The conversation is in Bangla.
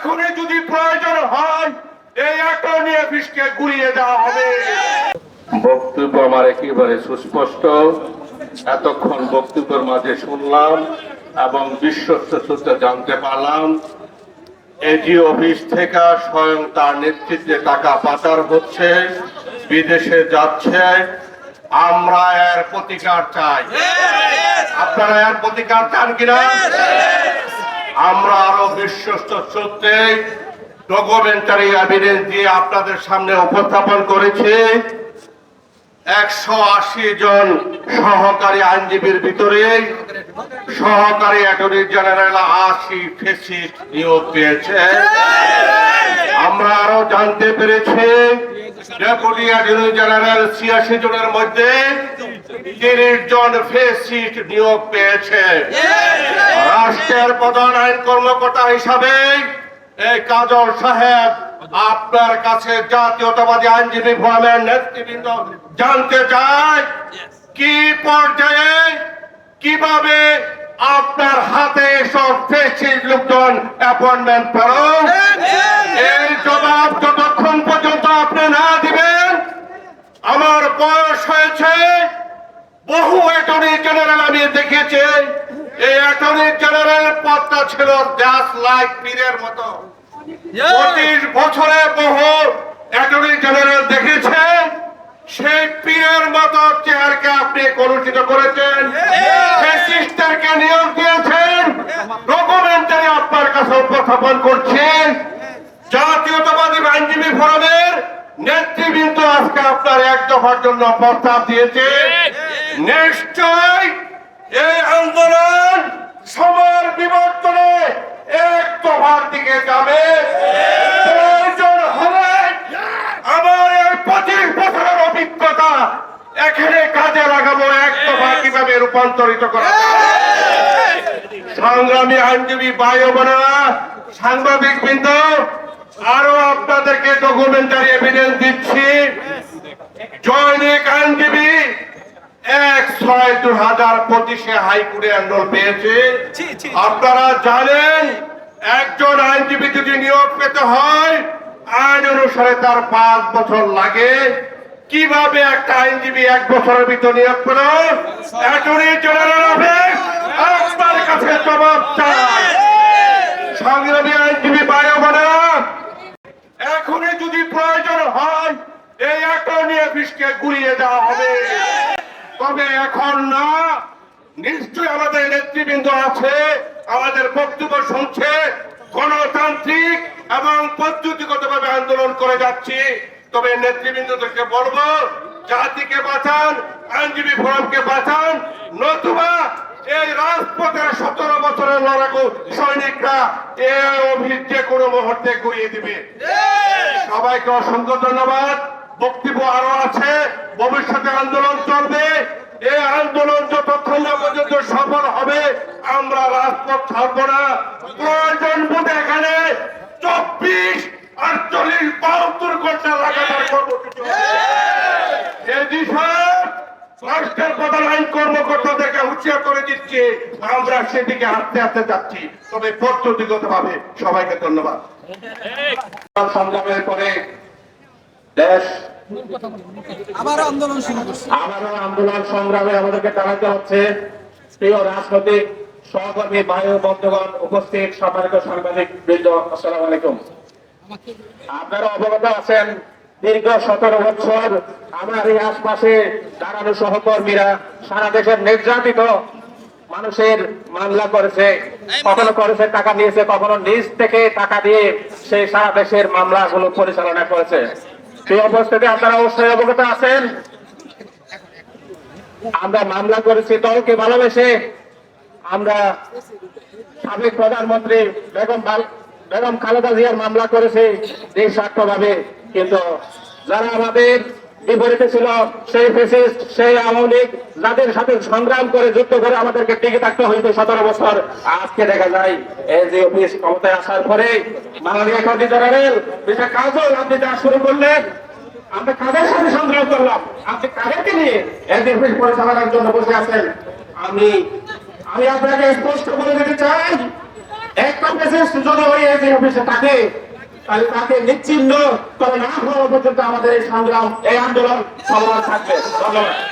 এখনই যদি প্রয়োজন হয় এই অ্যাটর্নি অফিসকে গুড়িয়ে দেওয়া হবে। বক্তব্য আমার একেবারে সুস্পষ্ট। এতক্ষণ বক্তব্যের মাঝে শুনলাম এবং বিশ্বস্ত সূত্রে জানতে পারলাম এজি অফিস থেকে স্বয়ং তার নেতৃত্বে টাকা পাচার হচ্ছে, বিদেশে যাচ্ছে। আমরা এর প্রতিকার চাই। আপনারা এর প্রতিকার চান কিনা? আমরা আরো বিশ্বস্ত সূত্রে ডকুমেন্টারি এভিডেন্স দিয়ে আপনাদের সামনে উপস্থাপন করেছি। 180 জন সহকারী আইনজীবীর ভিতরে সহকারী অ্যাটর্নি জেনারেল 80 ফেসিস্ট নিয়োগ পেয়েছে। আমরা আরো জানতে পেরেছি ডেপুটি অ্যাটর্নি জেনারেল 86 জনের মধ্যে 30 জন ফেসিস্ট নিয়োগ পেয়েছে। রাষ্ট্রের প্রধান আইন কর্মকর্তা হিসাবে এই কাজল সাহেব আপনার কাছে জাতীয়তাবাদী আইনজীবী ফোরামের নেতৃবৃন্দ জানতে চায় কি পর্যায়ে কিভাবে আপনার হাতে সব ফেসিস্ট লোকজন অ্যাপয়েন্টমেন্ট পেল। এই জবাব যতক্ষণ পর্যন্ত আপনি না দিবেন, আমার বয়স হয়েছে, বহু অ্যাটর্নি জেনারেল আমি দেখেছি। এই অ্যাটর্নি জেনারেল পদটা ছিল জাস লাইক পীরের মতো। 25 বছরে বহু অ্যাটর্নি জেনারেল দেখেছে। সেই পীরের মতো চেয়ারকে আপনি কলুষিত করেছেন, ফ্যাসিস্টদেরকে নিয়োগ দিয়েছেন। ডকুমেন্টারি আপনার কাছে উপস্থাপন করছেন। জাতীয়তাবাদী আইনজীবী ফোরামের নেতৃবৃন্দ আজকে আপনার এক দফার জন্য প্রস্তাব দিয়েছে। নিশ্চয় এই আন্দোলন সময়ের বিবর্তনে এক দফার দিকে যাবে। প্রয়োজন হলে আমার এই 25 বছরের অভিজ্ঞতা এখানে কাজে লাগাবো, এক দফা কিভাবে রূপান্তরিত করা যায়। সংগ্রামী আইনজীবী ভাই ও বোনেরা, সাংবাদিক বৃন্দ, আরো আপনাদেরকে ডকুমেন্টারি এভিডেন্স দিচ্ছি। জৈনিক আইনজীবী 1/6/2025 হাইকোর্টে এনরোল পেয়েছে। আপনারা জানেন একজন আইনজীবী যদি নিয়োগ পেতে হয় আইন অনুসারে তার 5 বছর লাগে। কিভাবে একটা আইনজীবী 1 বছরের ভিতর নিয়োগ পেল? অ্যাটর্নি জেনারেল অফিস আপনার কাছে জবাব চাই। সংগ্রামী আইনজীবী ভাই ও বোনেরা, এখনই যদি প্রয়োজন হয় এই অ্যাটর্নি অফিসকে গুড়িয়ে দেওয়া হবে, তবে এখন না। নিশ্চয় আমাদের নেতৃবৃন্দ আছে, আমাদের বক্তব্য শুনছে, গণতান্ত্রিক এবং পদ্ধতিগতভাবে আন্দোলন করে যাচ্ছি। তবে নেতৃবৃন্দদেরকে বলবো, জাতিকে বাঁচান, আইনজীবী ফোরামকে বাঁচান, নতুবা এই রাজপথের 17 বছরের লড়াকু সৈনিকরা এই অভিযোগ যে কোনো মুহূর্তে ঘুরিয়ে দিবে। সবাইকে অসংখ্য ধন্যবাদ। বক্তব্য আরো আছে, ভবিষ্যতে আন্দোলন চলবে। এই আন্দোলন যতক্ষণ না পর্যন্ত সফল হবে আমরা রাজপথ ছাড়ব না। প্রয়োজন বোধে এখানে 24, 48, 72 ঘন্টা লাগাতার কর্মসূচি রাষ্ট্রের প্রধান আইন কর্মকর্তাদেরকে হুঁশিয়ার করে দিচ্ছে, আমরা সেদিকে হাঁটতে হাঁটতে যাচ্ছি, তবে পদ্ধতিগত ভাবে। সবাইকে ধন্যবাদ। সংগ্রামের পরে দেশ আবারও আন্দোলন সংগ্রামে আমাদেরকে চালাতে হচ্ছে। প্রিয় রাজনৈতিক সহকর্মী ভাই ও বন্ধুগণ, উপস্থিত সম্মানিত সাংবাদিক বৃন্দ, আসসালামু আলাইকুম। আপনারা অবগত আছেন দীর্ঘ 17 বছর আমার এই আশপাশে দাঁড়ানো সহকর্মীরা সারা দেশের নির্যাতিত মানুষের মামলা করেছে, কখনো করেছে টাকা নিয়েছে, কখনো নিজ থেকে টাকা দিয়ে সে সারা দেশের মামলাগুলো পরিচালনা করেছে। সেই অবস্থাতে আপনারা অবশ্যই অবগত আছেন আমরা মামলা করেছি দলকে ভালোবেসে। আমরা সাবেক প্রধানমন্ত্রী বেগম খালেদা জিয়ার মামলা করেছি নিঃস্বার্থভাবে, কিন্তু যারা আমাদের বিপরীতে ছিল সেই ফ্যাসিস্ট, সেই আওয়ামী লীগ, যাদের সাথে সংগ্রাম করে যুদ্ধ করে আমাদেরকে টিকে থাকতে হয়েছে 17 বছর, আজকে দেখা যায় এজি অফিস ক্ষমতায় আসার পরে বাঙালি অ্যাটর্নি জেনারেল মিস্টার কাজল আপনি যা শুরু করলেন, আমরা কাদের সাথে সংগ্রাম করলাম, আপনি কাদেরকে নিয়ে এজি অফিস পরিচালনার জন্য বসে আছেন। আমি আপনাকে স্পষ্ট বলে দিতে চাই, একটা মেসেজ যদি ওই এসি অফিসে থাকে তাহলে তাকে নিশ্চিহ্ন করে না হওয়া পর্যন্ত আমাদের এই সংগ্রাম এই আন্দোলন চলমান থাকবে। ধন্যবাদ।